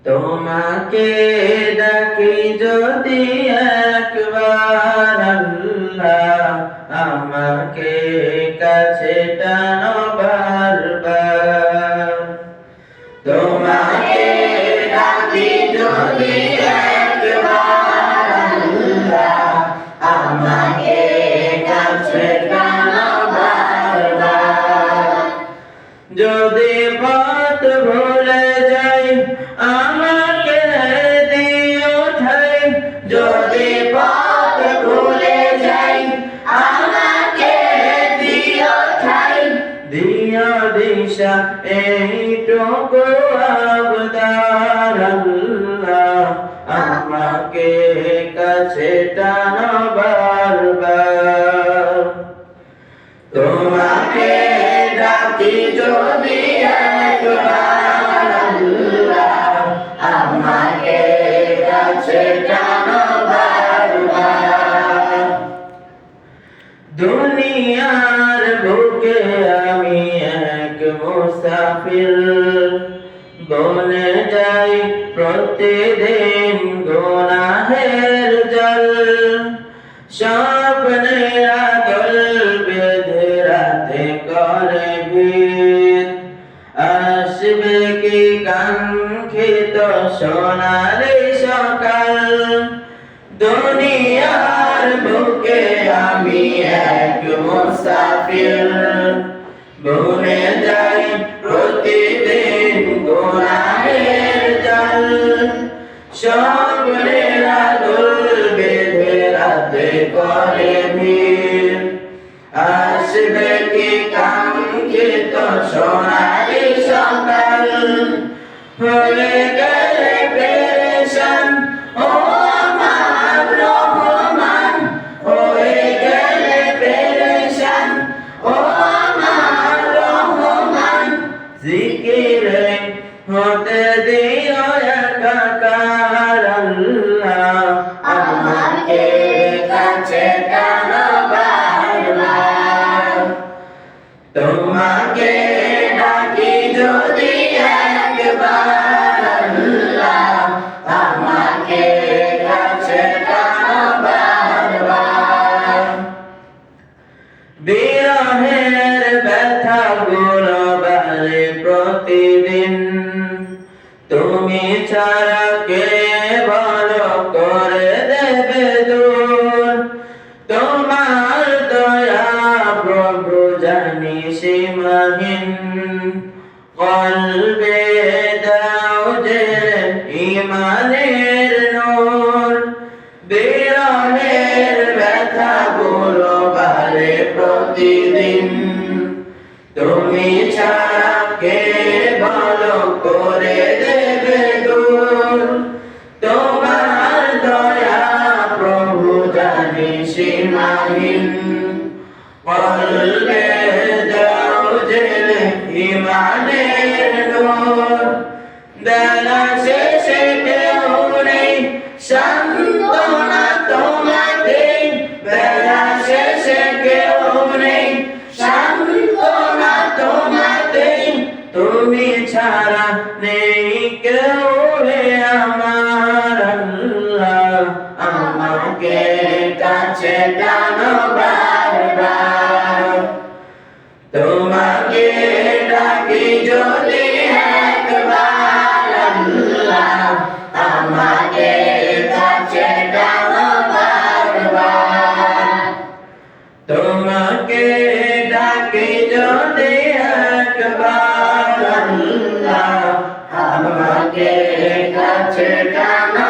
তোমাকে ডাকি যদি একবার আল্লাহ, আমাকে কাছে টানো বারবার। তোমাকে ডাকি যদি একবার আল্লাহ, আমাকে কাছে টানো বারবার। যদি পথ ভুলে যাই আমাকে দিও ঠাই, যদি পথ ভুলে যাই আমাকে দিও ঠাই, দিও দিশা এইটুকু আবদার আল্লাহ, আমাকে কাছে টানো বারবার। তোমাকে ডাকি যদি একবার আল্লাহ, আমাকে কাছে টানো বারবার। দুনিয়ার বুকে আমি এক মুসাফির, বনে যাই প্রতিদিন গুনাহের জল। স্বপ্নের আদল বেঁধে রাতে করে ভিড়, আসবে কি কাঙ্ক্ষিত সোনালি সকাল। দুনিয়ার বুকে আমি এক মুসাফির, বনে যাই প্রতিদিন গুনাহের জল। স্বপ্নের আদল বেঁধে রাতে করে ভিড়, আসবে কি কাঙ্ক্ষিত সোনালি সকাল। হয়ে গেলে পেরেশান ও আমার রহমান, হয়ে গেলে পেরেশান ও আমার রহমান। জিকিরে হতে দিও একাকার আল্লাহ, আমাকে কাছে টানো বারবার। তোমাকে ডাকি যদি একবার আল্লাহ, আমাকে কাছে টানো বারবার। বিরহের ব্যথাগুলো বাড়ে প্রতিদিন, তুমি ছাড়া কে ভালো করে দেবে দূর। তোমার দয়া প্রভু জানি সীমাহীন, কলবে দাও যে ঈমানের নূর। বিরহের ব্যথাগুলো বাড়ে প্রতিদিন, তুমি ছাড়া কে ভালো করে দেবে দূর। তোমার দয়া প্রভু জানি সীমাহীন, কলবে দাও যে ঈমানের নূর। বেলা শেষে কেউ নেই সান্ত্বনা তোমাকে, বেলা শেষে কেউ নেই সান্ত্বনা তোমাকে। তুমি ছাড়া নেই কেউ হে আমার আল্লাহ, আমাকে কাছে টানো বারবার। তোমাকে ডাকি যদি একবার আল্লাহ, আমাকে কাছে টানো বারবার। তোমাকে ডাকি যদি একবার আল্লাহ, আমাকে কাছে টানো